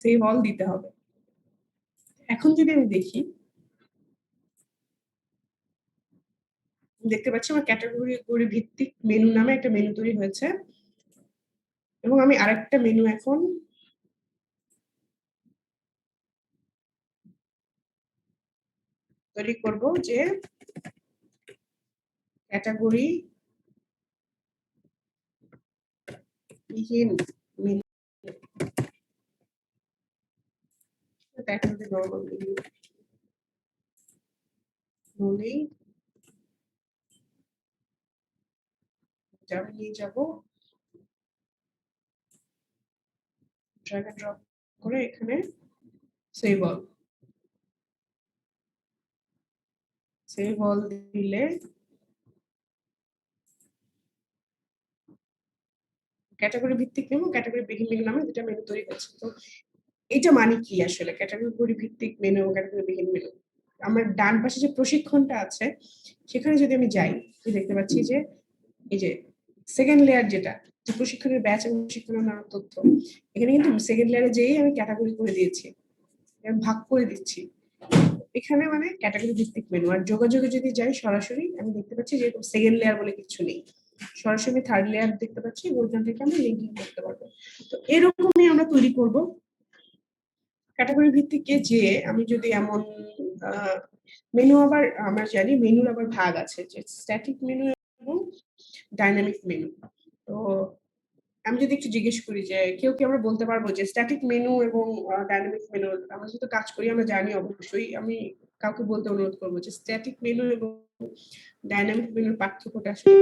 Save all দিতে হবে। এখন যদি আমি দেখি, দেখতে পাচ্ছি আমার ক্যাটেগরি ভিত্তিক মেনু নামে একটা মেনু তৈরি হয়েছে এবং আমি আরেকটা মেনু এখন তৈরি করব, যে ক্যাটেগরি বিহীন মেনু, ক্যাটেগরি নরমাল মেনু বলেই আমি নিয়ে যাব, ড্র্যাগ এন্ড ড্রপ করে এখানে সেভ অল। সেভ অল দিলে ক্যাটেগরি ভিত্তিক মেনু, ক্যাটেগরি বিহীন মেনু নামে দুটা মেনু তৈরি হয়েছে। তো এটা মানে কি আসলে ক্যাটেগরি ভিত্তিক মেনু এবং ক্যাটেগরি বিহীন মেনু? আমার ডান পাশে যে প্রশিক্ষণটা আছে সেখানে যদি আমি যাই, দেখতে পাচ্ছি যে এই যে সেকেন্ড লেয়ার যেটা, যে প্রশিক্ষণের ব্যাচ এবং প্রশিক্ষণের নানা তথ্য, এখানে কিন্তু সেকেন্ড লেয়ারে যেই আমি ক্যাটাগরি করে দিয়েছি, ভাগ করে দিচ্ছি। এখানে মানে ক্যাটাগরি ভিত্তিক মেনু। আর যোগাযোগে যদি যাই সরাসরি, আমি দেখতে পাচ্ছি যে সেকেন্ড লেয়ার বলে কিছু নেই, সরাসরি থার্ড লেয়ার দেখতে পাচ্ছি, ওইখান থেকে আমি লিঙ্কিং করতে পারবো। তো এরকমই আমরা তৈরি করব ক্যাটাগরি ভিত্তিকে। যে আমি যদি এমন মেনু, আবার আমরা জানি মেনুর আবার ভাগ আছে, যে স্ট্যাটিক মেনু এবং ডাইনামিক মেনু। তো আমি যদি একটু জিজ্ঞেস করি যে কেউ কি আমরা বলতে পারবো যে স্ট্যাটিক মেনু এবং ডাইনামিক মেনু, আমরা যেহেতু কাজ করি আমরা জানি, অবশ্যই আমি কাউকে বলতে অনুরোধ করবো যে স্ট্যাটিক মেনু এবং ডাইনামিক মেনুর পার্থক্যটা আসলে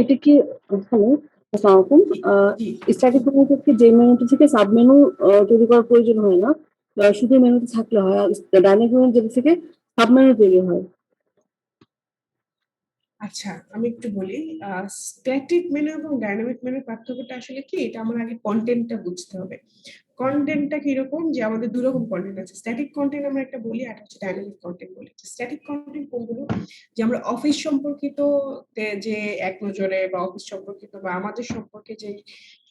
এটা কি? হ্যালো, আসসালামু আলাইকুম। স্ট্যাটিক মেনু থেকে যে মেনুটা থেকে সাব মেনু তৈরি করার প্রয়োজন হয় না, শুধু মেনুতে থাকলে হয়। আর ডাইনামিক মেনু যেটা থেকে সাব মেনু তৈরি হয়। আচ্ছা, আমি একটু বলি। স্ট্যাটিক মেনু এবং ডাইনামিক মেনুর পার্থক্যটা আসলে কি, এটা আমার আগে কন্টেন্টটা বুঝতে হবে। কন্টেন্টটা কিরকম, যে আমাদের দুই রকম কন্টেন্ট আছে। স্ট্যাটিক কন্টেন্ট আমরা একটা বলি, আর হচ্ছে ডাইনামিক কন্টেন্ট বলি। স্ট্যাটিক কন্টেন্ট কোনগুলো? যে আমরা অফিস সম্পর্কিত যে এক নজরে, বা অফিস সম্পর্কিত বা আমাদের সম্পর্কে যে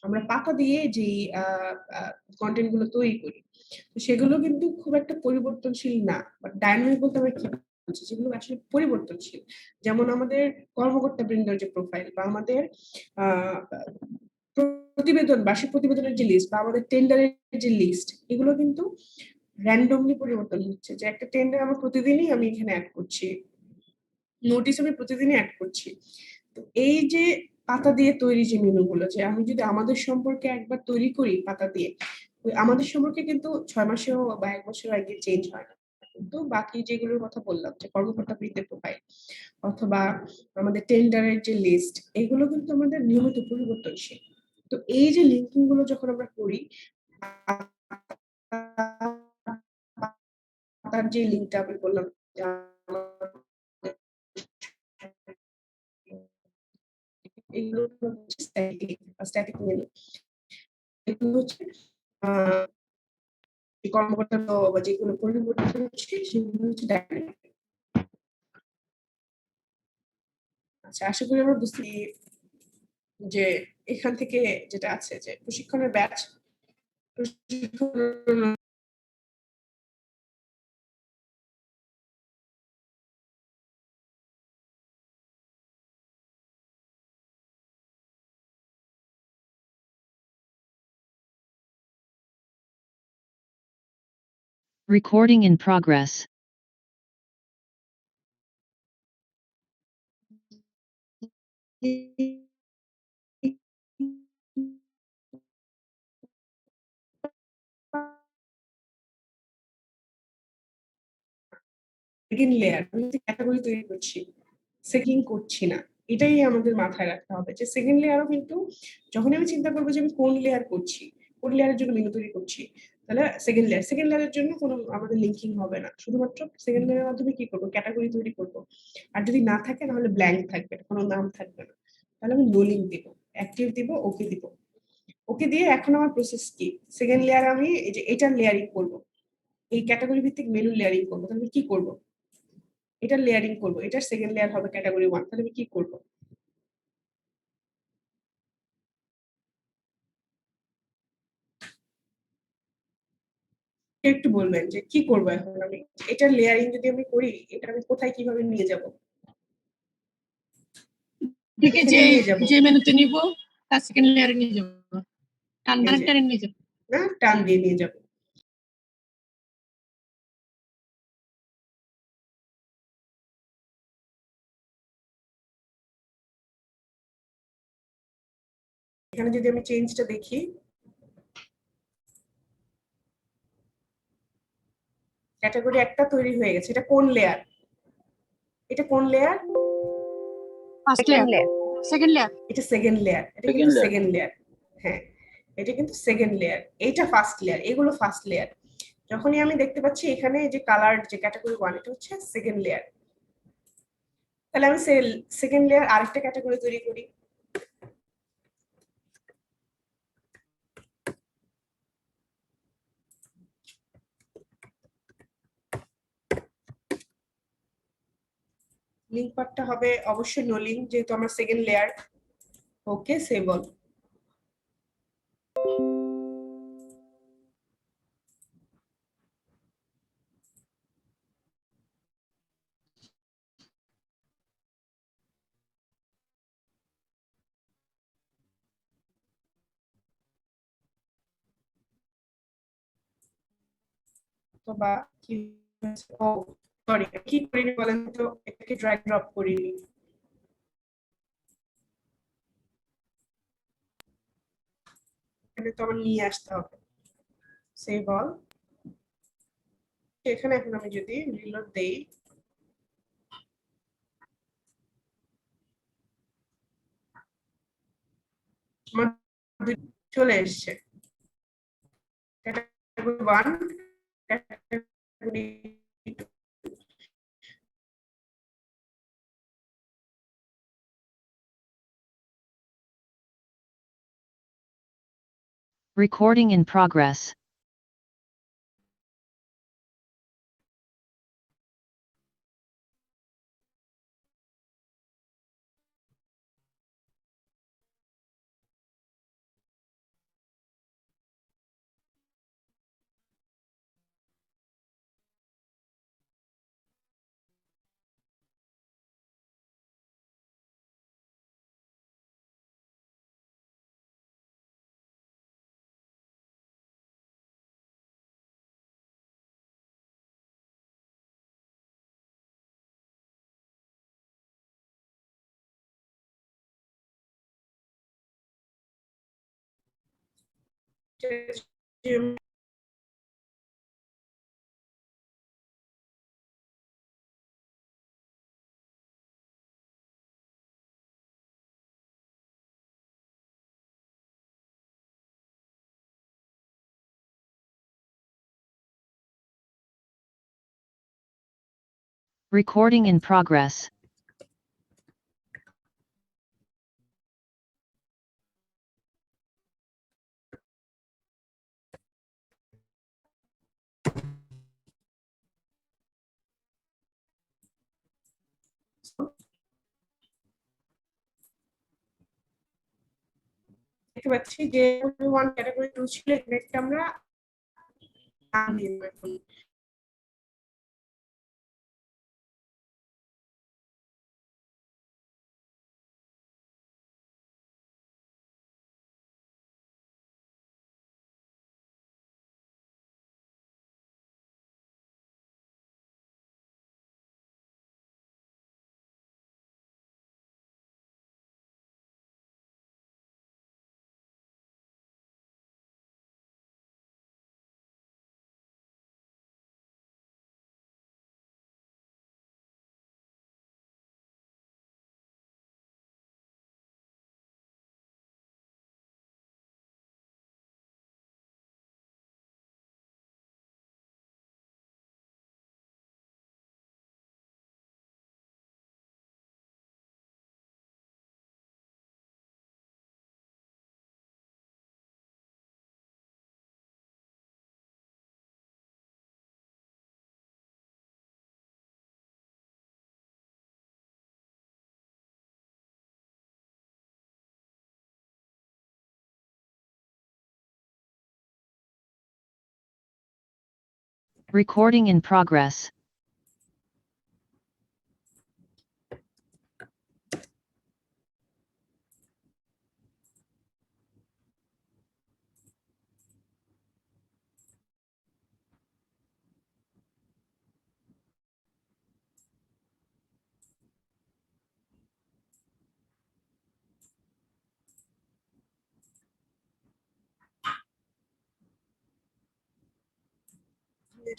আমরা পাতা দিয়ে যেই কন্টেন্ট গুলো তৈরি করি, তো সেগুলো কিন্তু খুব একটা পরিবর্তনশীল না। বাট ডাইনামিক বলতে আমরা কি বুঝি? যেগুলো আসলে পরিবর্তনশীল। যেমন আমাদের কর্মকর্তা বৃন্দর যে প্রোফাইল, বা আমাদের আহ প্রতিবেদন, বার্ষিক প্রতিবেদনের যে লিস্ট, বা আমাদের টেন্ডারের যে লিস্ট, এগুলো কিন্তু র্যান্ডমলি পরিবর্তন হচ্ছে। যে একটা টেন্ডার আমার প্রতিদিনই আমি এখানে অ্যাড করছি, নোটিশ আমি প্রতিদিনই অ্যাড করছি। তো এই যে পাতা দিয়ে তৈরি যে মেনুগুলো, যে আমি যদি আমাদের সম্পর্কে একবার তৈরি করি পাতা দিয়ে, ওই আমাদের সম্পর্কে কিন্তু 6 মাসেও বা 1 বছর আগে চেঞ্জ হয় না। কিন্তু বাকি যেগুলোর কথা বললাম, যে কর্মকর্তা বৃন্দের প্রোফাইল অথবা আমাদের টেন্ডারের যে লিস্ট, এগুলো কিন্তু আমাদের নিয়মিত পরিবর্তনশীল। তো এই যে লিঙ্কিং গুলো যখন আমরা করি, তার যে লিঙ্কটা আমি বললাম, এগুলো হচ্ছে স্ট্যাটিক মেনু। এগুলো হচ্ছে কর্মকর্তা বা যেগুলো পরিবর্তন হচ্ছে সেগুলো হচ্ছে ডাইনামিক। আচ্ছা, আশা করি আমরা বুঝতে যে এখান থেকে যেটা আছে, যে প্রশিক্ষণের ব্যাচ, প্রশিক্ষণ Recording in progress. Second layer, আমি যে ক্যাটাগরি তৈরি করছি, সেকিং করছি না। এটাই আমাদের মাথায় রাখতে হবে, যে সেকেন্ড লেয়ারও কিন্তু যখন আমি চিন্তা করবো যে আমি কোন লেয়ার করছি, কোন লেয়ারের জন্য মেনু তৈরি করছি, তাহলে সেকেন্ড লেয়ারের জন্য কোনো আমাদের লিঙ্কিং হবে না। শুধুমাত্র সেকেন্ড লেয়ারের মাধ্যমে কি করবো, ক্যাটাগরি তৈরি করবো। আর যদি না থাকে তাহলে ব্ল্যাঙ্ক থাকবে, কোনো নাম থাকবে না। তাহলে আমি নো লিঙ্ক দিব, অ্যাক্টিভ দিব, ওকে দিব। ওকে দিয়ে এখন আমার প্রসেস কি? সেকেন্ড লেয়ার আমি এই যে এটার লেয়ারিং করব। এই ক্যাটাগরি ভিত্তিক মেনু লেয়ারিং করব। তাহলে আমি কি করব? এটার লেয়ারিং করব। এটার সেকেন্ড লেয়ার হবে ক্যাটাগরি 1 তাহলে আমি কি করব? একটু বলবেন যে কি করব এখন আমি? এটার লেয়ারিং যদি আমি করি, এটা আমি কোথায় কিভাবে নিয়ে যাব? থেকে এখানে যে নিয়ে যাব। যে মেনুতে নিব তার সেকেন্ড লেয়ারে নিয়ে যাব, এই যে টান নিয়ে যাব। না টান দিয়ে নিয়ে যাব। এখানে যদি আমি চেঞ্জটা দেখি, ক্যাটাগরি একটা তৈরি হয়ে গেছে। এটা কোন লেয়ার? এটা কোন layer? First layer, second layer. এটা সেকেন্ড লেয়ার। এটা কিন্তু সেকেন্ড লেয়ার। হ্যাঁ, এটা কিন্তু সেকেন্ড লেয়ার। এইটা ফার্স্ট লেয়ার। এগুলো ফার্স্ট লেয়ার। যখনই আমি দেখতে পাচ্ছি এখানে যে কালার যে ক্যাটাগরি 1 এটা হচ্ছে সেকেন্ড লেয়ার। তাহলে আমি সেকেন্ড লেয়ার আরেকটা ক্যাটাগরি তৈরি করি। লিংক পার্টটা হবে অবশ্যই নো লিংক যেহেতু আমার second layer. Okay save all. অথবা কি হয়েছে? ও সরি, কি করিনি বলেন তো, এটাকে ড্র্যাগ ড্রপ করিনি। এখানে তো আমার নিয়ে আসতে হবে। Save all. এখানে এখন আমি যদি রিলোড দেই, আমার চলে এসছে category 1 category 2। Recording in progress. Recording in progress. দেখতে পাচ্ছি যে ক্যাটাগরি 1 ক্যাটাগরি 2 ছিল, এখানে একটা আমরা নাম দিয়ে দেব এখন। Recording in progress.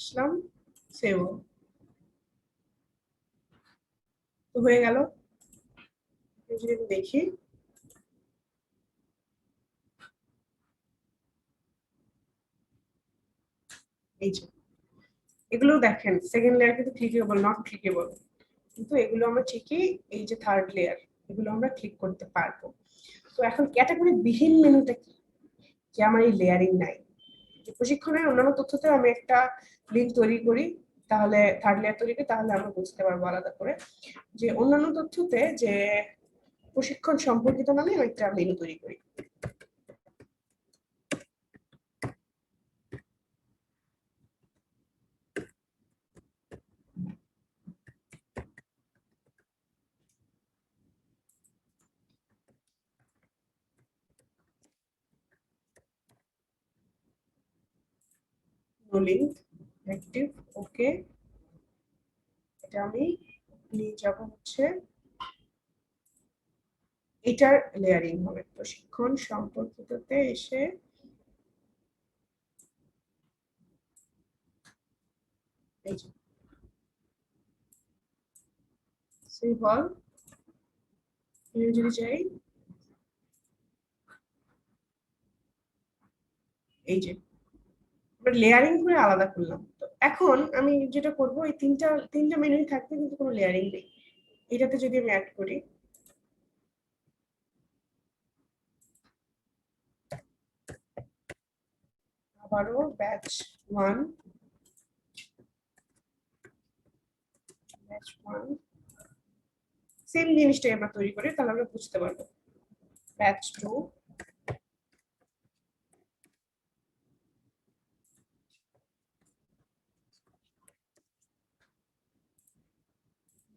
Aslam, save তো হয়ে গেল। যদি আমি দেখি, এই যে এগুলো দেখেন সেকেন্ড লেয়ার কিন্তু ক্লিকেবল, নট ক্লিকেবল, কিন্তু এগুলো আমরা ঠিকই এই যে থার্ড লেয়ার, এগুলো আমরা ক্লিক করতে পারবো। তো এখন ক্যাটাগরি বিহীন মেনুটা কি, যে আমার এই লেয়ারিং নাই। যে প্রশিক্ষণের অন্যান্য তথ্যতে আমি একটা লিঙ্ক তৈরি করি, তাহলে থার্ড লেয়ার তৈরি করি, তাহলে আমরা বুঝতে পারবো আলাদা করে যে অন্যান্য তথ্যতে যে প্রশিক্ষণ সম্পর্কিত নামে আমি একটা মেনু তৈরি করি। নো লিঙ্ক, অ্যাক্টিভ, ওকে। এটা আমি নিয়ে যাব হচ্ছে এটার লেয়ারিং হবে প্রশিক্ষণ সম্পর্কিততে এসে এই যে সেভ অল, যদি চাই এই যে লেয়ারিং করে আলাদা করলাম। তো এখন আমি যেটা করব, এই তিনটা মেনুই থাকবে কিন্তু কোনো লেয়ারিং নেই। এটাতে যদি আমি অ্যাড করি, আবারও ব্যাচ 1, সেম জিনিসটাই আমরা তৈরি করি, তাহলে আমরা বুঝতে পারবো। ব্যাচ 2,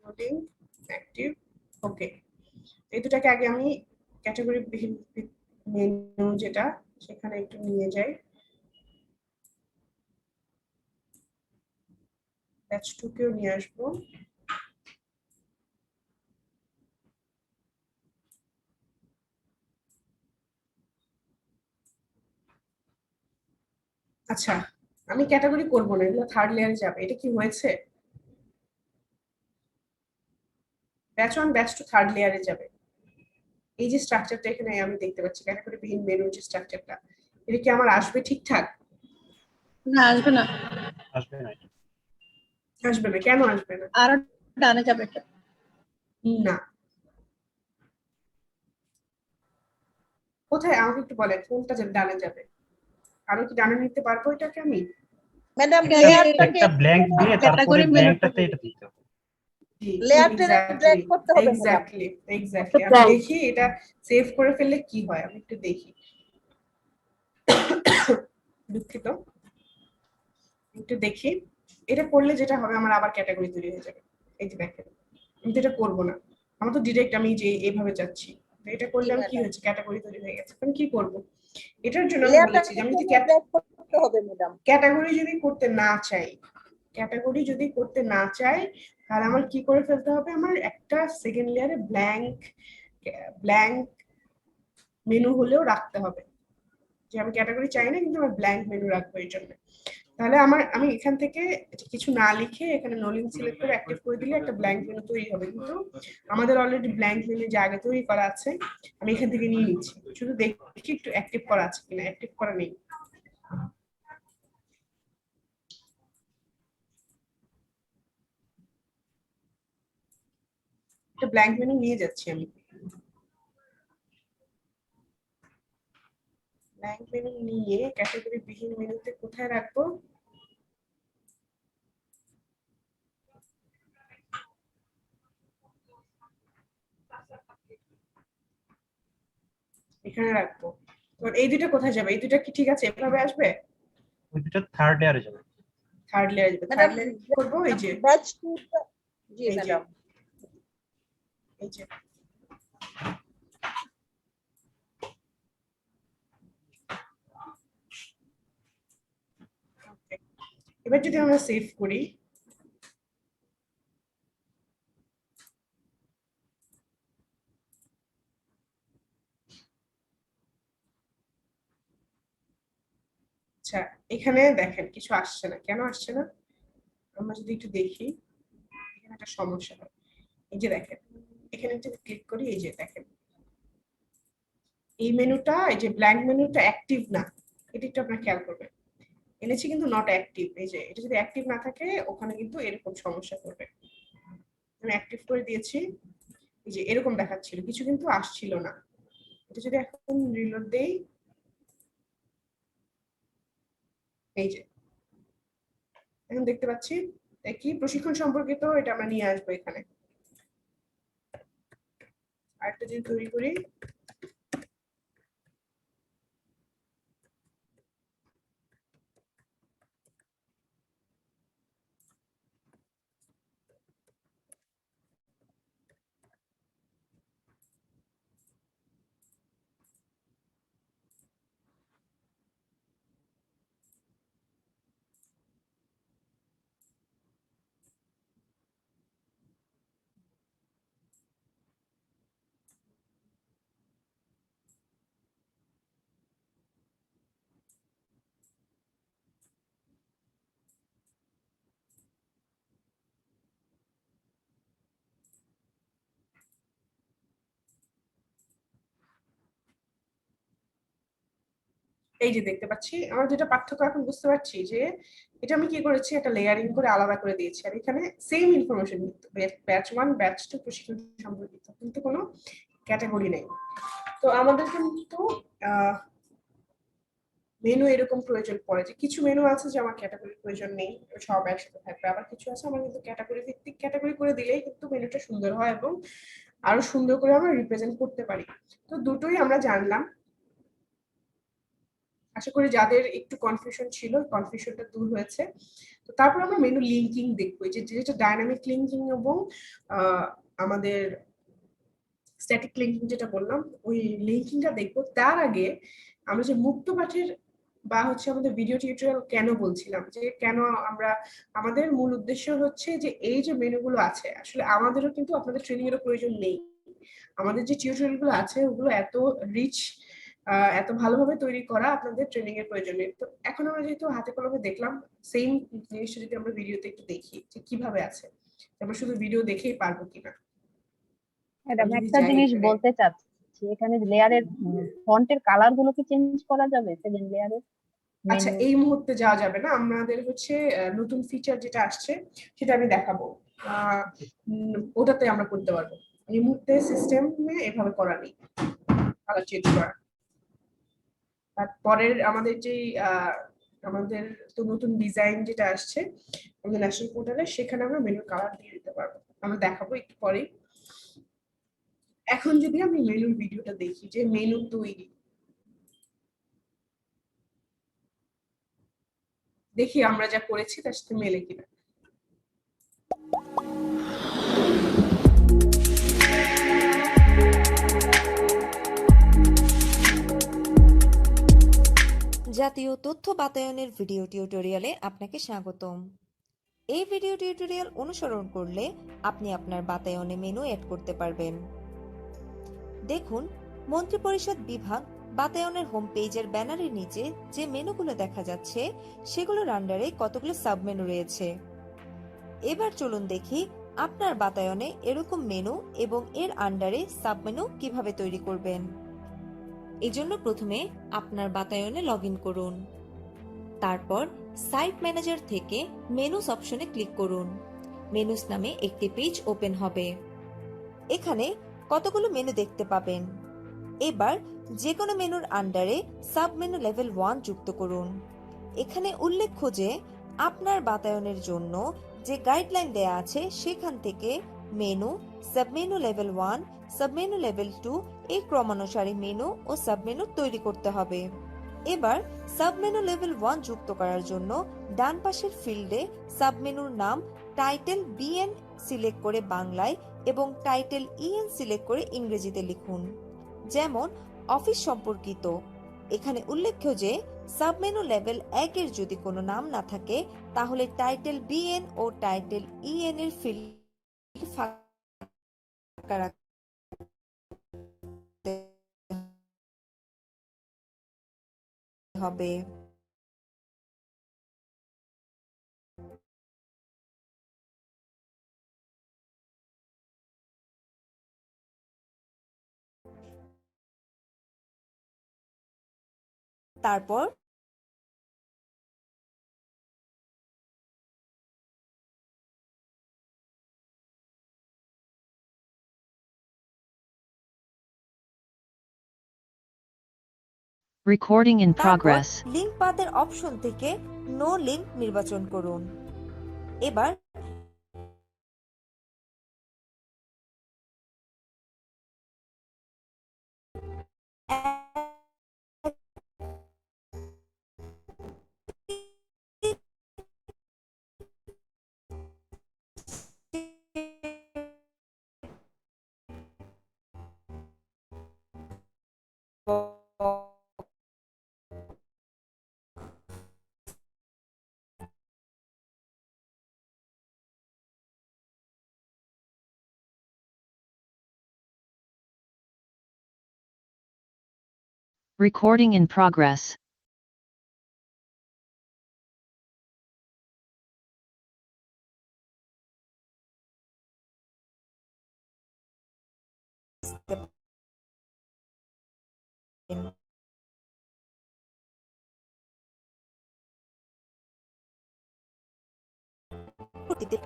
লোডিং, অ্যাক্টিভ, ওকে। এই দুটাকে আগে আমি ক্যাটাগরি মেনু যেটা, সেখানে একটু নিয়ে যাই। ব্যাচ 2 কেও নিয়ে আসবো। আচ্ছা, আমি ক্যাটাগরি করব না, এগুলো থার্ড লেয়ারে যাবে। এটা কি হয়েছে? ব্যাচ 1 ব্যাচ 2 থার্ড লেয়ারে যাবে। এই যে স্ট্রাকচারটা এখানে আমি দেখতে পাচ্ছি, ক্যাটাগরি বিহীন মেনুর যে স্ট্রাকচারটা, এটা কি আমার আসবে ঠিকঠাক? না, আসবে না, আসবে না। আসবে না, কেন আসবে না? আরো ডানে যাবে এটা। না, কোথায় আমাকে একটু বলেন, কোনটা যে ডানে যাবে? আরো কি ডানে নিতে পারবো এটাকে আমি? ম্যাডাম একটা লেয়ারটাকে একটা ব্ল্যাঙ্ক দিয়ে তারপরে ক্যাটাগরি ব্ল্যাঙ্কটাতে এটা দিতে হবে। লেয়ারটাকে ড্র্যাগ করতে হবে ম্যাডাম। এক্স্যাক্টলি আমি দেখি এটা সেভ করে ফেললে কি হয়, আমি একটু দেখি। দুঃখিত, একটু দেখি। এটা করলে যেটা হবে, আমার আবার ক্যাটাগরি তৈরি হয়ে যাবে। এই যে দেখেন, আমি তো এটা করবো না, আমার তো ডিরেক্ট আমি যে এইভাবে যাচ্ছি। তো এটা করলে আমি কি হয়েছে, ক্যাটাগরি তৈরি হয়ে গেছে। আমি কি করব? এটার জন্য আমি বলেছি যে আমি যদি ড্র্যাগ করতে হবে ম্যাডাম। ক্যাটাগরি যদি করতে না চাই, ক্যাটাগরি যদি করতে না চাই, তাহলে আমার কি করে ফেলতে হবে, আমার একটা সেকেন্ড লেয়ারে ব্ল্যাঙ্ক মেনু হলেও রাখতে হবে। যে আমি ক্যাটাগরি চাই না, কিন্তু আমি ব্ল্যাঙ্ক মেনু রাখবো এই জন্য। তাহলে আমি এখান থেকে কিছু না লিখে এখানে নো লিঙ্ক সিলেক্ট করে অ্যাক্টিভ করে দিলে একটা ব্ল্যাঙ্ক মেনু তৈরি হবে। কিন্তু আমাদের অলরেডি ব্ল্যাঙ্ক মেনু যে আগে তৈরি করা আছে, আমি এখান থেকে নিয়ে নিচ্ছি। শুধু দেখি একটু অ্যাক্টিভ করা আছে কিনা। অ্যাক্টিভ করা নেই। একটা ব্ল্যাঙ্ক মেনু নিয়ে যাচ্ছি আমি। ব্ল্যাঙ্ক মেনু নিয়ে ক্যাটাগরি বিহীন মেনুতে কোথায় রাখবো? এখানে রাখবো। তো এই দুটো কোথায় যাবে? এই দুটো কি ঠিক আছে, এভাবে আসবে? ওই দুটো থার্ড লেয়ারে যাবে। থার্ড লেয়ার যাবে। ম্যাডাম থার্ড লেয়ার কি করবো? এই যে ব্যাচ 2 জি এই যে ম্যাডাম এই যে Okay. এবার যদি আমরা সেভ করি, আচ্ছা এখানে দেখেন কিছু আসছে না, কেন আসছে না? আমরা যদি একটু দেখি, এখানে একটা সমস্যা হয়। এই যে দেখেন, এখানে যদি ক্লিক করি, এই যে দেখেন এই মেনুটা, এই যে ব্ল্যাঙ্ক মেনুটা অ্যাক্টিভ না, এটা একটু আপনারা খেয়াল করবেন। এনেছি কিন্তু নট অ্যাক্টিভ। এই যে এটা যদি অ্যাক্টিভ না থাকে ওখানে কিন্তু এরকম সমস্যা করবে। আমি অ্যাক্টিভ করে দিয়েছি, এই যে এরকম দেখাচ্ছিল, কিছু কিন্তু আসছিল না। এটা যদি এখন রিলোড দেই, এই যে এখন দেখতে পাচ্ছি কি প্রশিক্ষণ সম্পর্কিত, এটা আমরা নিয়ে আসবো এখানে। আরেকটা যদি তৈরি করি, এই যে দেখতে পাচ্ছি আমরা যেটা পার্থক্য এখন বুঝতে পারছি, যে এটা আমি কি করেছি, একটা লেয়ারিং করে আলাদা করে দিয়েছি। আর এখানে সেম ইনফরমেশন, ব্যাচ 1 ব্যাচ 2 প্রশিক্ষণ সম্পর্কিত, কিন্তু কোনো ক্যাটাগরি নেই। তো আমাদের কিন্তু মেনু এরকম প্রয়োজন পড়ে, যে কিছু মেনু আছে যে আমার ক্যাটাগরির প্রয়োজন নেই, সব একসাথে থাকবে। আবার কিছু আছে আমার কিন্তু ক্যাটাগরি ভিত্তিক, ক্যাটাগরি করে দিলেই কিন্তু মেনুটা সুন্দর হয় এবং আরো সুন্দর করে আমরা রিপ্রেজেন্ট করতে পারি। তো দুটোই আমরা জানলাম। আশা করি যাদের একটু কনফিউশন ছিল, কনফিউশনটা দূর হয়েছে। তো তারপর আমরা মেনু লিঙ্কিং দেখবো, যে যেটা ডাইনামিক লিঙ্কিং এবং আমাদের স্ট্যাটিক লিঙ্কিং যেটা বললাম, ওই লিঙ্কিংটা দেখবো। তার আগে আমরা যে মুক্ত পাঠের বা হচ্ছে আমাদের ভিডিও টিউটোরিয়াল কেন বলছিলাম, যে কেন আমরা, আমাদের মূল উদ্দেশ্য হচ্ছে যে এই যে মেনুগুলো আছে, আসলে আমাদেরও কিন্তু আপনাদের ট্রেনিং এর প্রয়োজন নেই। আমাদের যে টিউটোরিয়াল গুলো আছে ওগুলো এত রিচ, এত ভালোভাবে তৈরি করা, আপনাদের ট্রেনিং এর প্রয়োজন নেই। তো এখন আমরা যেহেতু হাতে কলমে দেখলাম, সেম জিনিসটা যদি আমরা ভিডিওতে একটু দেখি যে কিভাবে আছে, আমরা শুধু ভিডিও দেখেই পারবো কিনা। ম্যাডাম যদি একটা যাই জিনিস এখানে, বলতে চাচ্ছি, এখানে লেয়ারের ফন্টের কালার গুলো কি চেঞ্জ করা যাবে সেকেন্ড লেয়ারে? আচ্ছা এই মুহূর্তে যাওয়া যাবে না, আমাদের হচ্ছে নতুন ফিচার যেটা আসছে সেটা আমি দেখাবো, ওটাতে আমরা করতে পারবো। এই মুহূর্তে সিস্টেমে এভাবে করা নেই কালার চেঞ্জ করা। তারপরের আমাদের যে আমাদের তো নতুন ডিজাইন যেটা আসছে আমাদের ন্যাশনাল পোর্টালে, সেখানে আমরা মেনু কালার দিয়ে দিতে পারবো, আমরা দেখাবো একটু পরে। এখন যদি আমি মেনুর ভিডিওটা দেখি, যে মেনু তৈরি, দেখি আমরা যা করেছি তার সাথে মেলে কিনা। জাতীয় তথ্য বাতায়নের ভিডিও টিউটোরিয়ালে আপনাকে স্বাগতম। এই ভিডিও টিউটোরিয়াল অনুসরণ করলে আপনি আপনার বাতায়নে মেনু এড করতে পারবেন। দেখুন, মন্ত্রিপরিষদ বিভাগ বাতায়নের হোম পেজের ব্যানারের নিচে যে মেনুগুলো দেখা যাচ্ছে সেগুলোর আন্ডারে কতগুলো সাবমেনু রয়েছে। এবার চলুন দেখি আপনার বাতায়নে এরকম মেনু এবং এর আন্ডারে সাবমেনু কিভাবে তৈরি করবেন। এজন্য প্রথমে আপনার বাতায়নে লগইন করুন। তারপর সাইট ম্যানেজার থেকে মেনুস অপশনে ক্লিক করুন। মেনুস নামে একটি পেজ ওপেন হবে। এখানে কতগুলো মেনু দেখতে পাবেন। এবার যে কোনো মেনুর আন্ডারে সাবমেনু লেভেল 1 যুক্ত করুন। এখানে উল্লেখ্য যে আপনার বাতায়নের জন্য যে গাইডলাইন দেয়া আছে সেখান থেকে menu, submenu level 1, submenu level 2 এই ক্রমানুসারে মেনু ও সাবমেনু তৈরি করতে হবে। এবার সাবমেনু লেভেল 1 যুক্ত করার জন্য ডান পাশের ফিল্ডে সাবমেনুর নাম টাইটেল বিএন সিলেক্ট করে বাংলায় এবং টাইটেল ইএন সিলেক্ট করে ইংরেজিতে লিখুন। যেমন অফিস সম্পর্কিত। এখানে উল্লেখ্য যে সাবমেনু লেভেল 1 এর যদি কোনো নাম না থাকে তাহলে টাইটেল বিএন ও টাইটেল ইএন এর ফিল্ড ফাঁকা রাখতে হবে। তারপর Recording in progress. লিংক পাথের অপশন থেকে নো লিংক নির্বাচন করুন। এবার Recording in progress.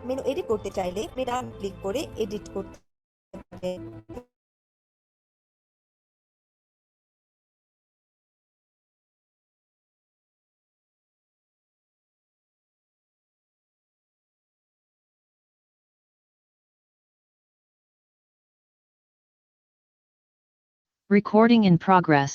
Menu edit করতে চাইলে ডান ক্লিক করে এডিট করতে হবে। Recording in progress.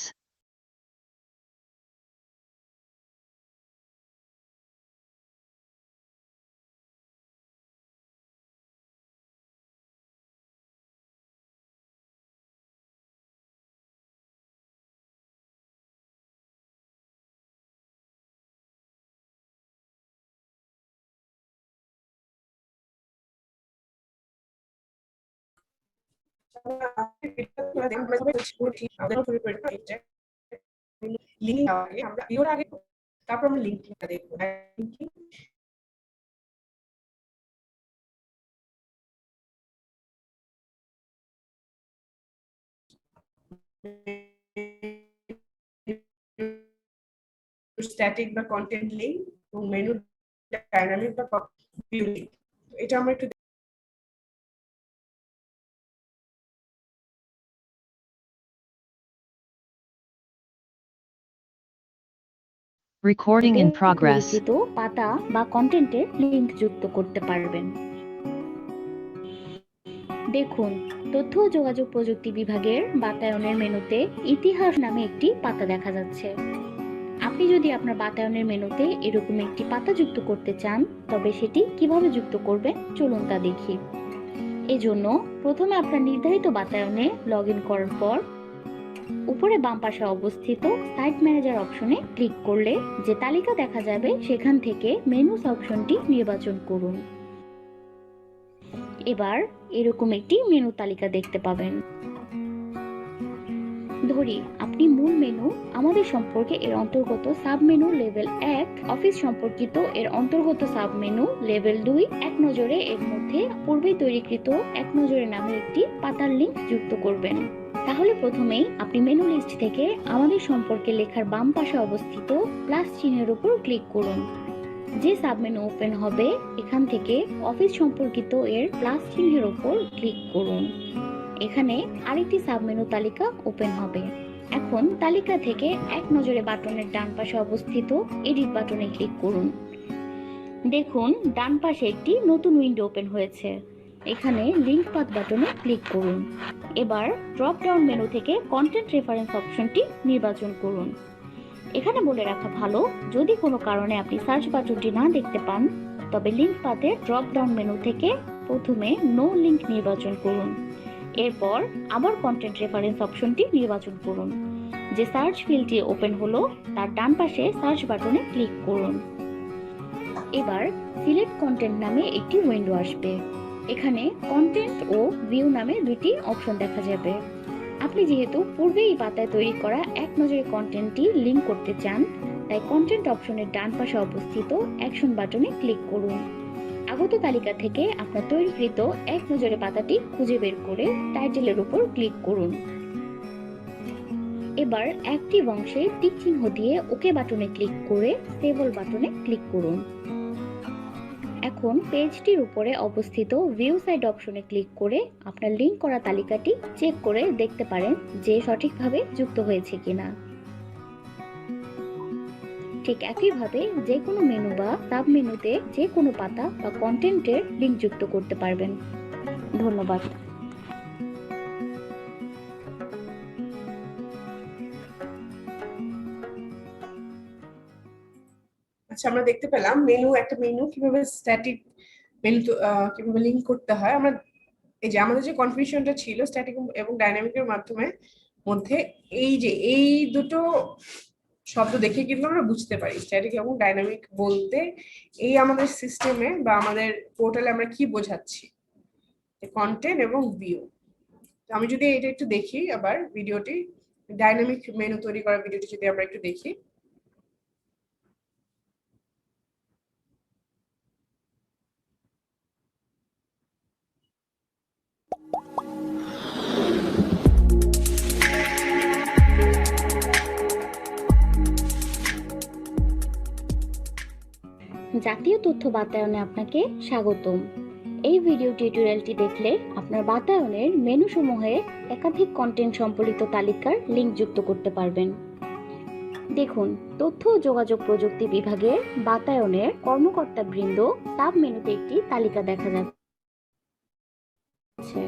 তারপর আমরা লিঙ্কটা দেখবো। স্ট্যাটিক বা কন্টেন্ট লিঙ্ক এবং মেনু ডাইনামিক বা ভিউ লিঙ্ক। এটা আমরা একটু Recording in progress. পরিচিত পাতা বা কন্টেন্টের লিংক যুক্ত করতে পারবেন। দেখুন, তথ্য ও যোগাযোগ প্রযুক্তি বিভাগের বাতায়নের মেনুতে ইতিহাস নামে একটি পাতা দেখা যাচ্ছে। আপনি যদি আপনার বাতায়নের মেনুতে এরকম একটি পাতা যুক্ত করতে চান তবে সেটি কিভাবে যুক্ত করবেন চলুন তা দেখি। এজন্য প্রথমে আপনার নির্ধারিত বাতায়নে লগইন করার পর উপরে বাম পাশে অবস্থিত সাইট ম্যানেজার অপশনে ক্লিক করলে যে তালিকা দেখা যাবে সেখান থেকে মেনুস অপশনটি নির্বাচন করুন। এবার এরকম একটি মেনু তালিকা দেখতে পাবেন। ধরি আপনি মূল মেনু আমাদের সম্পর্কে এর অন্তর্গত সাব মেনু লেভেল 1, অফিস সম্পর্কিত এর অন্তর্গত সাব মেনু লেভেল 2, এক নজরে এর মধ্যে পূর্বেই তৈরিকৃত এক নজরে নামে একটি পাতার লিংক যুক্ত করবেন। তাহলে প্রথমেই আপনি মেনু লিস্ট থেকে আমাদের সম্পর্কে লেখার বাম পাশে অবস্থিত প্লাস চিহ্নের উপর ক্লিক করুন। যে সাবমেনু ওপেন হবে এখান থেকে অফিস সম্পর্কিত এর প্লাস চিহ্নের উপর ক্লিক করুন। এখানে আরেকটি সাবমেনু তালিকা ওপেন হবে। এখন তালিকা থেকে এক নজরে বাটনের ডান পাশে অবস্থিত এডিট বাটনে ক্লিক করুন। দেখুন ডান পাশে একটি নতুন উইন্ডো ওপেন হয়েছে। এখানে লিংক পাথ বাটনে ক্লিক করুন। এবার ড্রপ ডাউন মেনু থেকে কন্টেন্ট রেফারেন্স অপশনটি নির্বাচন করুন। এখানে বলে রাখা ভালো, যদি কোনো কারণে আপনি সার্চ বাটনটি না দেখতে পান, তবে লিঙ্ক পাতে ড্রপ ডাউন মেনু থেকে প্রথমে নো লিঙ্ক নির্বাচন করুন। এরপর আবার কন্টেন্ট রেফারেন্স অপশনটি নির্বাচন করুন। যে সার্চ ফিল্ডটি ওপেন হলো তার ডান পাশে সার্চ বাটনে ক্লিক করুন। এবার সিলেক্ট কন্টেন্ট নামে একটি উইন্ডো আসবে। এখানে কন্টেন্ট ও ভিউ নামে দুটি অপশন দেখা যাবে। আপনি যেহেতু পূর্বেই পাতায় তৈরি করা এক নজরে কন্টেন্টটি লিঙ্ক করতে চান, তাই কন্টেন্ট অপশনের ডান পাশে অবস্থিত অ্যাকশন বাটনে ক্লিক করুন। আগত তালিকা থেকে আপনার তৈরিকৃত এক নজরে পাতাটি খুঁজে বের করে টাইটেলের উপর ক্লিক করুন। এবার অ্যাক্টিভ অংশে টিক চিহ্ন দিয়ে ওকে বাটনে ক্লিক করে সেভ অল বাটনে ক্লিক করুন। এখন পেজটির উপরে অবস্থিত ভিউ সাইড অপশনে ক্লিক করে আপনার লিংক করা তালিকাটি চেক করে দেখতে পারেন যে সঠিকভাবে যুক্ত হয়েছে কিনা। ঠিক একইভাবে যে কোনো মেনু বা সাব মেনুতে যে কোনো পাতা বা কন্টেন্টের লিংক যুক্ত করতে পারবেন। ধন্যবাদ। আচ্ছা, আমরা দেখতে পেলাম একটা মেনু কিভাবে স্ট্যাটিক মেনু কিভাবে লিংক করতে হয়। আমরা এই যে আমাদের যে কনফিউশনটা ছিল স্ট্যাটিক এবং ডাইনামিকের মধ্যে এই দুটো শব্দ দেখে কিন্তু আমরা বুঝতে পারি স্ট্যাটিক এবং ডাইনামিক বলতে এই আমাদের সিস্টেমে বা আমাদের পোর্টালে আমরা কি বোঝাচ্ছি, কন্টেন্ট এবং ভিউ। আমি যদি এটা একটু দেখি, আবার ভিডিওটি ডাইনামিক মেনু তৈরি করা ভিডিওটি যদি আমরা একটু দেখি, জাতীয় তথ্য বাতায়নে আপনাকে স্বাগতম। এই ভিডিও টিউটোরিয়ালটি দেখলে আপনার বাতায়নের মেনু সমূহে একাধিক কন্টেন্ট সম্বলিত তালিকার লিংক যুক্ত করতে পারবেন। দেখুন, তথ্য ও যোগাযোগ প্রযুক্তি বিভাগের বাতায়নের কর্মকর্তাবৃন্দ সাব মেনুতে একটি তালিকা দেখা যাচ্ছে।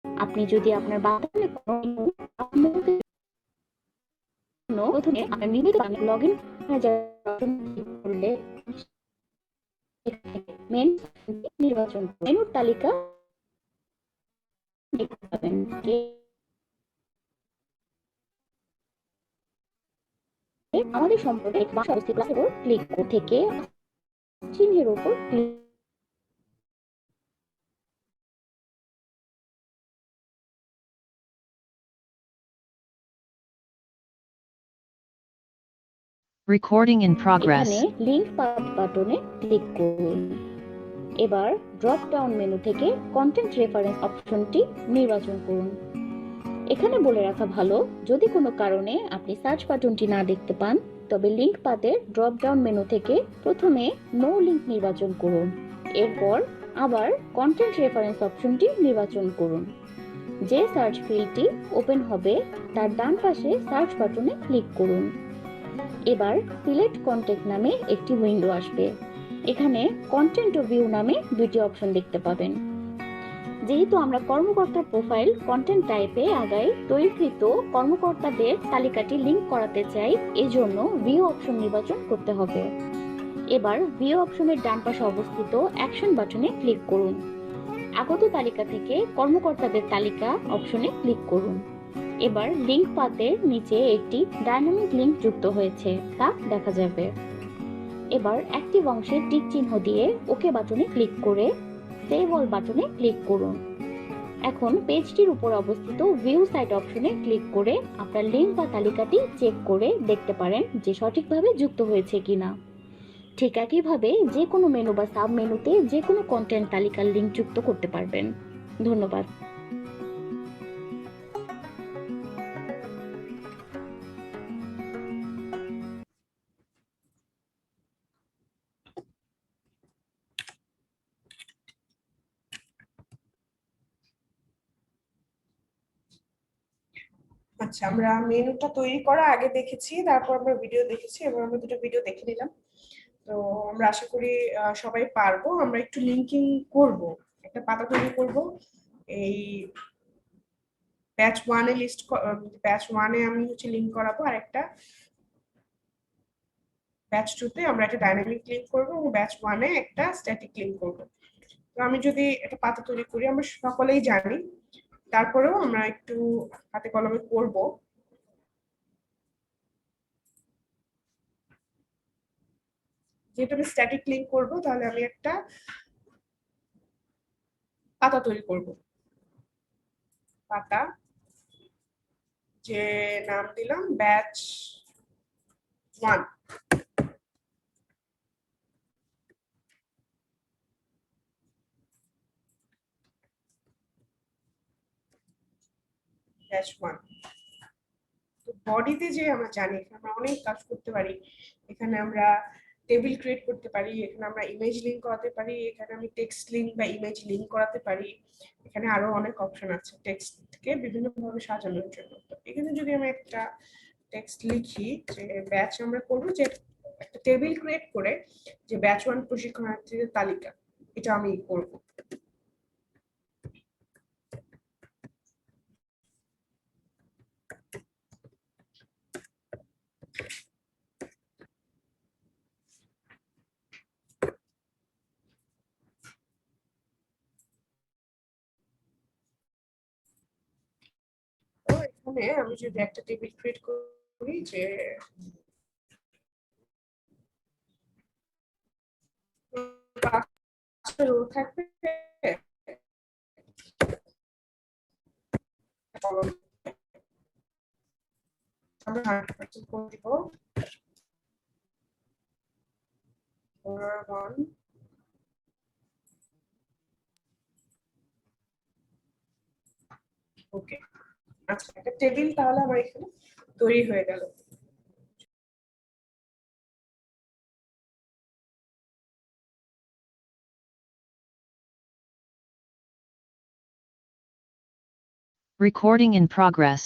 আপনি যদি আপনার বাতায়নে প্রথমে আপনার নির্মিত লগইন করলে নির্বাচন মেনুর তালিকা দেখতে পাবেন। আমাদের সম্পর্কে অবস্থিত ক্লিক থেকে চিহ্নের উপর ক্লিক Recording in progress. এখানে লিংক বাটনে ক্লিক করুন। এবার ড্রপ ডাউন মেনু থেকে কন্টেন্ট রেফারেন্স অপশনটি নির্বাচন করুন। এখানে বলে রাখা ভালো, যদি কোনো কারণে আপনি সার্চ বাটনটি না দেখতে পান, তবে লিংক পাতে ড্রপ ডাউন মেনু থেকে প্রথমে নো লিংক নির্বাচন করুন। এরপর আবার কন্টেন্ট রেফারেন্স অপশনটি নির্বাচন করুন। যে সার্চ ফিল্ডটি ওপেন হবে তার ডান পাশে সার্চ বাটনে ক্লিক করুন। এবার সিলেক্ট কন্টেন্ট নামে একটি উইন্ডো আসবে। এখানে কন্টেন্ট ও ভিউ নামে দুটি অপশন দেখতে পাবেন। যেহেতু আমরা কর্মকর্তার প্রোফাইল কন্টেন্ট টাইপে আগাই তৈরিকৃত কর্মকর্তাদের তালিকাটি লিংক করাতে চাই, এজন্য ভিউ অপশন নির্বাচন করতে হবে। এবার ভিউ অপশনের ডান পাশে অবস্থিত অ্যাকশন বাটনে ক্লিক করুন। আগত তালিকা থেকে কর্মকর্তাদের তালিকা অপশনে ক্লিক করুন। এবার লিংক পাতের নিচে একটি ডাইনামিক লিংক যুক্ত হয়েছে তা দেখা যাবে। এবার অ্যাক্টিভ অংশে টিক চিহ্ন দিয়ে ওকে বাটনে ক্লিক করে সেভ অল বাটনে ক্লিক করুন। এখন পেজটির উপর অবস্থিত ভিউ সাইট অপশনে ক্লিক করে আপনার লিংক বা তালিকাটি চেক করে দেখতে পারেন যে সঠিকভাবে যুক্ত হয়েছে কিনা। ঠিক একইভাবে যে কোনো মেনু বা সাব মেনুতে যে কোনো কন্টেন্ট তালিকার লিংক যুক্ত করতে পারবেন। ধন্যবাদ। আচ্ছা, আমরা মেনুটা তৈরি করা আগে দেখেছি, তারপর আমরা ভিডিও দেখেছি, এবার আমরা দুটো ভিডিও দেখে নিলাম। তো আমরা আশা করি সবাই পারবো। আমরা একটু লিঙ্কিং করব, একটা পাতা তৈরি করব। এই ব্যাচ 1 এ ব্যাচ 1 এ আমি হচ্ছে লিংক করাবো, আর একটা ব্যাচ 2 তে আমরা একটা ডাইনামিক লিংক করব, এবং ব্যাচ 1 এ একটা স্ট্যাটিক লিংক করব। তো আমি যদি একটা পাতা তৈরি করি, আমরা সকলেই জানি, তারপরেও আমরা একটু হাতে কলমে করব। যেহেতু আমি স্ট্যাটিক লিংক করব, তাহলে আমি একটা পাতা তৈরি করব। পাতা, যে নাম দিলাম ব্যাচ 1। ব্যাচ 1। তো বডিতে যে আমরা জানি এখানে আমরা অনেক কাজ করতে পারি। এখানে আমরা টেবিল ক্রিয়েট করতে পারি, এখানে আমরা ইমেজ লিংক করাতে পারি, এখানে আমি টেক্সট লিংক বা ইমেজ লিংক করাতে পারি। এখানে আরো অনেক অপশন আছে টেক্সটকে বিভিন্ন ভাবে সাজানোর জন্য। তো এখানে যদি আমি একটা টেক্সট লিখি যে ব্যাচ আমরা করব, যে একটা টেবিল ক্রিয়েট করে যে ব্যাচ 1 প্রশিক্ষণার্থীদের তালিকা, এটা আমি করব। তো এখানে আমি যদি একটা টেবিল ক্রিয়েট করি যে রো থাকবে, আমরা 100% করে দিব। 1 ওকে। আচ্ছা, একটা টেবিল তাহলে আমার এখানে তৈরি হয়ে গেল। Recording in progress.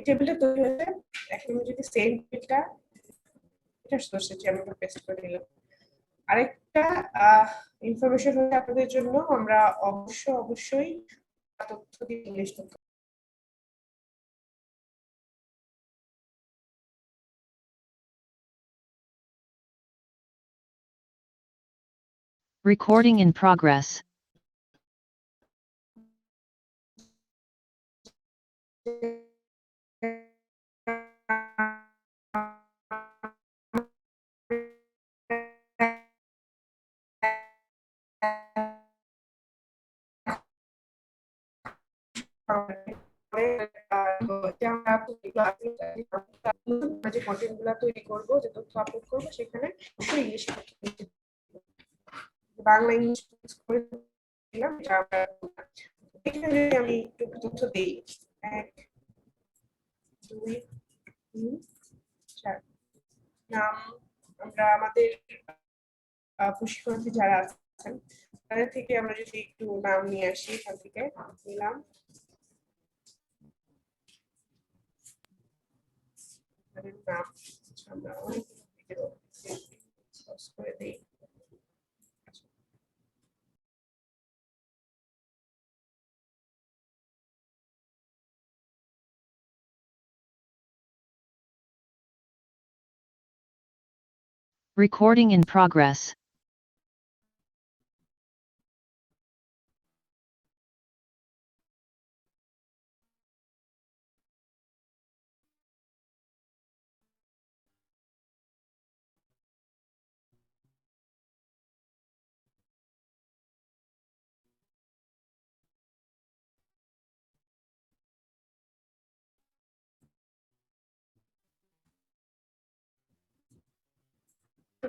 টেবিলটা তৈরি হয়েছে। এখন আমি যদি সেম টেবিলটা এটা সোর্সে আমি পেস্ট করে দিলাম। আরেকটা ইনফরমেশন হচ্ছে আপনাদের জন্য, আমরা অবশ্যই তথ্য দিয়ে ইংলিশ তথ্য। Recording in progress. যে কন্টেন্ট গুলো তৈরি করবো, যে তথ্য আপলোড করবো, সেখানে অবশ্যই ইংলিশে বাংলা ইংলিশ করে দিলাম। এখানে যদি আমি একটু তথ্য দিই, 1 2 3 4 নাম, আমরা আমাদের প্রশিক্ষণার্থী যারা আছেন তাদের থেকে আমরা যদি একটু নাম নিয়ে আসি, এখান থেকে নিলাম। নাম আমরা অনেক ভিডিও করে দিই। Recording in progress.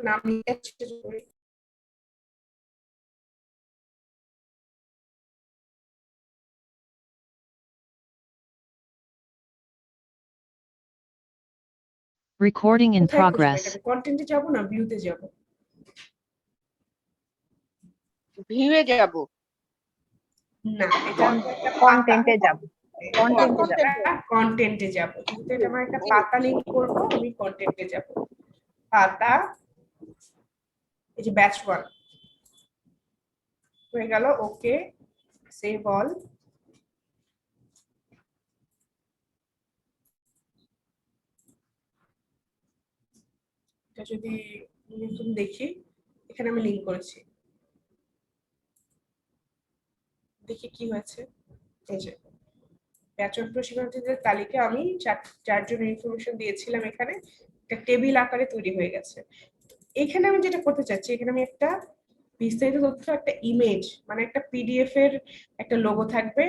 নাম লিখে চেষ্টা করি। Recording in কোথায় খুঁজবো progress. এটাকে? কন্টেন্টে যাব না ভিউতে যাব? ভিউয়ে যাব। না, এটা আমার একটা পাতা। কন্টেন্টে যাব কন্টেন্টে যাব কন্টেন্টে যাব। যেহেতু এটা আমার একটা পাতা লিংক করব, আমি কন্টেন্টে যাব। পাতা, এই যে ব্যাচ 1 হয়ে গেল। ওকে, সেভ অল। এটা যদি নতুন দেখি, এখানে আমি লিংক করেছি, দেখি কি হয়েছে। এই যে ব্যাচ 1 প্রশিক্ষণার্থীদের তালিকা আমি চারজনের ইনফরমেশন দিয়েছিলাম, এখানে একটা টেবিল আকারে তৈরি হয়ে গেছে। এখানে আমি যেটা করতে চাচ্ছি, এখানে আমি একটা বিস্তারিত তথ্য, একটা ইমেজ, মানে একটা পিডিএফ এর একটা লোগো থাকবে।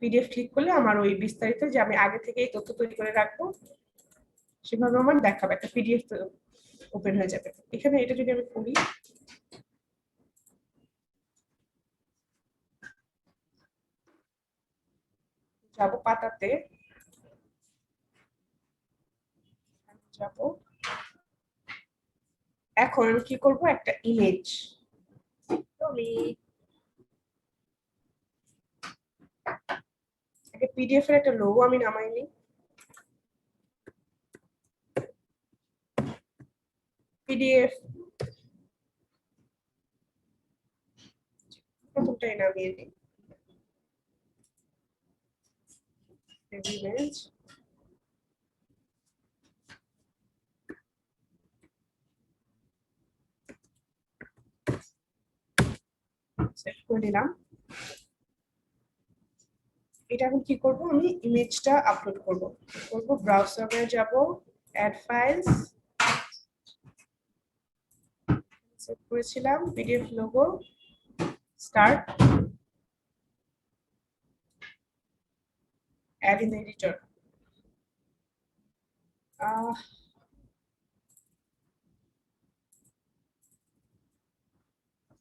পিডিএফ ক্লিক করলে আমার ওই বিস্তারিত যে আমি আগে থেকে এই তথ্য তৈরি করে রাখবো সেভাবে আমার দেখাবে, একটা পিডিএফ ওপেন হয়ে যাবে। এখানে এটা যদি আমি করি, যাব পাতাতে, যাব। এখন আমি কি করব, একটা ইমেজ, আমি একটা পিডিএফ এর একটা লোগো আমি নামাই নিই। পিডিএফ প্রথমটাই নামিয়ে দিই, ইমেজ। সেভ করে দিলাম। এটা এখন কি করব, আমি ইমেজটা আপলোড করব। ব্রাউজারে যাব, অ্যাড ফাইলস, সেভ করেছিলাম, PDF logo, start, add in editor.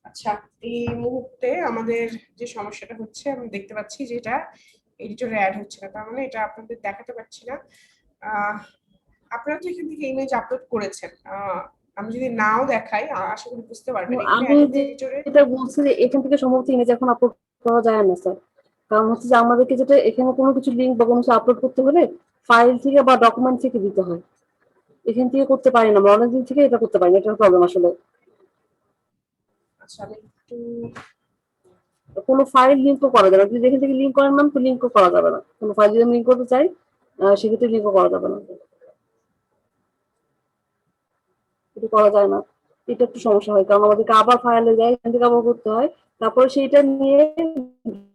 আচ্ছা, এই মুহূর্তে আমাদের যে সমস্যাটা হচ্ছে, আমি দেখতে পাচ্ছি যে এটা এডিটরে অ্যাড হচ্ছে না, তার মানে এটা আপনাদের দেখাতে পারছি না। আপনারা তো এখান থেকে ইমেজ আপলোড করেছেন, আমি যদি নাও দেখাই আশা করি বুঝতে পারবেন। এখানে আমি এডিটরে যেটা বলছি যে এখান থেকে সম্ভবত ইমেজ এখন আপলোড করা যায় না স্যার, কারণ হচ্ছে যে আমাদেরকে যেটা এখানে কোনো কিছু লিঙ্ক বা কোনো কিছু আপলোড করতে হলে ফাইল থেকে বা ডকুমেন্ট থেকে দিতে হয়, এখান থেকে করতে পারি না, আমরা অনেকদিন থেকে এটা করতে পারি না, এটার প্রবলেম আসলে। আচ্ছা, আমি একটু কোনো ফাইল লিঙ্কও করা যাবে না, যদি এখান থেকে লিঙ্ক করার নাম, তো লিঙ্কও করা যাবে না। কোনো ফাইল যদি আমি লিঙ্ক করতে চাই সেক্ষেত্রে লিঙ্কও করা যাবে না, এটা করা যায় না। এটা একটু সমস্যা হয়, কারণ আমাদেরকে আবার ফাইলে যাই, এখান থেকে আবার করতে হয়, তারপরে সেইটা নিয়ে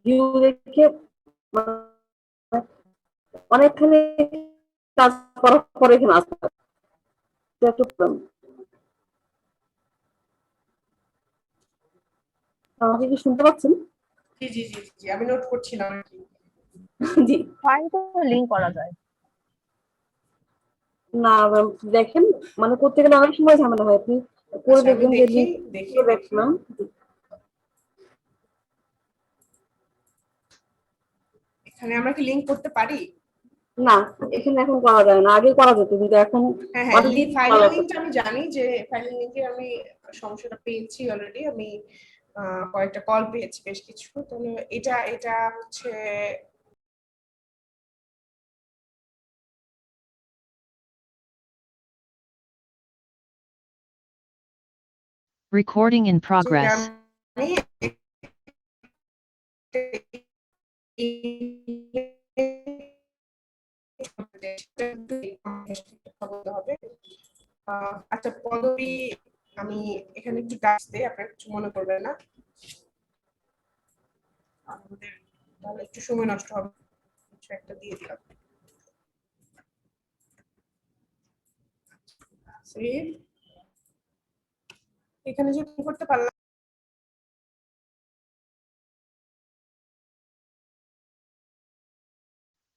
ভিউ দেখে অনেকখানি কাজ করার পরে এখানে আসতে হয়, এটা একটু প্রবলেম। আমাকে কি শুনতে পাচ্ছেন? জি জি জি জি, আমি নোট করছিলাম আর কি। জি ফাইল তো লিংক করা যায়। না ম্যাম, দেখেন মানে করতে গেলে অনেক সময় ঝামেলা হয়, আপনি করে আচ্ছা, আমি দেখবেন যে দেখি লিঙ্ক দেখি দেখি ম্যাম। এখানে আমরা কি লিংক করতে পারি? না, এখানে এখন করা যায় না, আগে করা যেত কিন্তু এখন হ্যাঁ হ্যাঁ, অনেক ফাইলের লিংকটা আমি জানি, যে ফাইলের লিংকে আমি সমস্যাটা পেয়েছি অলরেডি। আমি কয়েকটা কল পেয়েছি, বেশ কিছু। তাহলে এটা এটা হচ্ছে Recording in যেটা progress. আমি আচ্ছা পদবী, আমি এখানে একটু ডাক দেই, আপনারা কিছু মনে করবেন না, আমাদের তাহলে একটু সময় নষ্ট হবে। কিছু একটা দিয়ে দিলাম, সেভ। এখানে যে করতে পারলাম,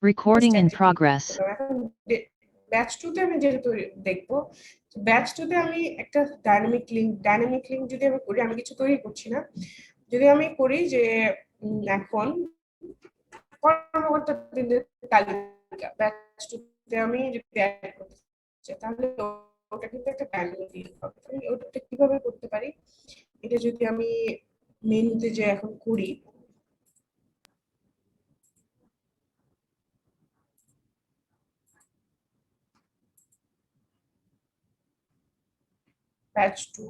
Recording in progress. এখন ব্যাচ 2 তে আমি যেহেতু দেখবো, ব্যাচ 2 তে আমি একটা ডাইনামিক লিংক যদি আমি করি, আমি কিছু তৈরি করছি না, যদি আমি করি যে এখন কর্মকর্তাদের তালিকা ব্যাচ 2 তে আমি যদি অ্যাড করতে চাই, তাহলে ওটা কিন্তু একটা ডাইনামিক লিংক হবে। তাহলে ওটা কিভাবে করতে পারি, এটা যদি আমি মেনুতে যে এখন করি, ব্যাচ 2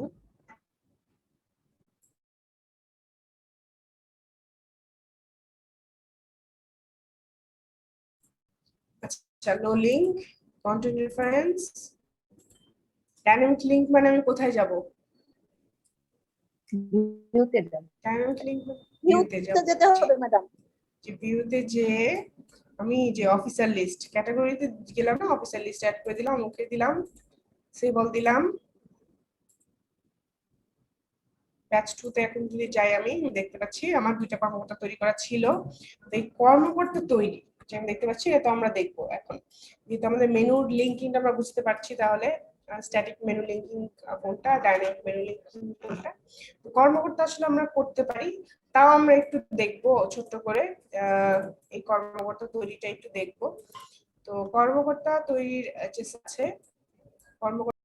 আচ্ছা, no link, content reference, dynamic link মানে আমি কোথায় যাব? ভিউতে যান। ডাইনামিক লিংক ভিউতে যাব, যেতে হবে ম্যাডাম। যে ভিউতে যে আমি যে অফিসার লিস্ট ক্যাটাগরিতে গেলাম না, অফিসার লিস্ট অ্যাড করে দিলাম, ওকে দিলাম, সেভ অল দিলাম। ব্যাচ 2 তে এখন যদি যাই, আমি দেখতে পাচ্ছি আমার 2টা কর্মকর্তা তৈরি করা ছিল। তো এই কর্মকর্তা তৈরি যে আমি দেখতে পাচ্ছি, এটা আমরা দেখবো এখন। যেহেতু আমাদের মেনুর লিঙ্কিং আমরা বুঝতে পারছি, তাহলে স্ট্যাটিক মেনু লিঙ্কিং কোনটা, ডাইনামিক মেনু লিঙ্কিং কোনটা, কর্মকর্তা আসলে আমরা করতে পারি। তাও আমরা একটু দেখবো ছোট্ট করে, এই কর্মকর্তা তৈরিটা একটু দেখবো। তো কর্মকর্তা তৈরির যে আছে, কর্মকর্তা